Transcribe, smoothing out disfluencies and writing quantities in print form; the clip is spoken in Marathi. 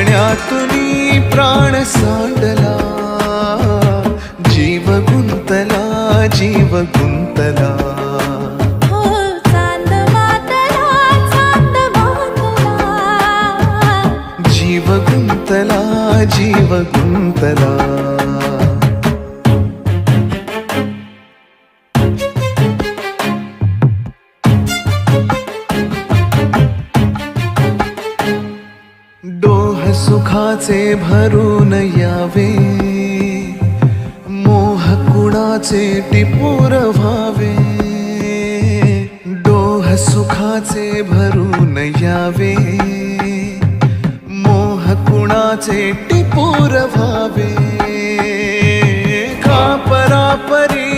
पाण्यातुनी प्राण सांडला, जीव गुंतला, जीव गुंतला. हो चांद मातला, चांद मातला, जीव गुंतला, जीव गुंतला. डोह सुखाचे भरून यावे, मोह कुणाचे टिपूर व्हावे. डोह सुखाचे भरून यावे, मोह कुणाचे टिपूर व्हावे. खापरापरी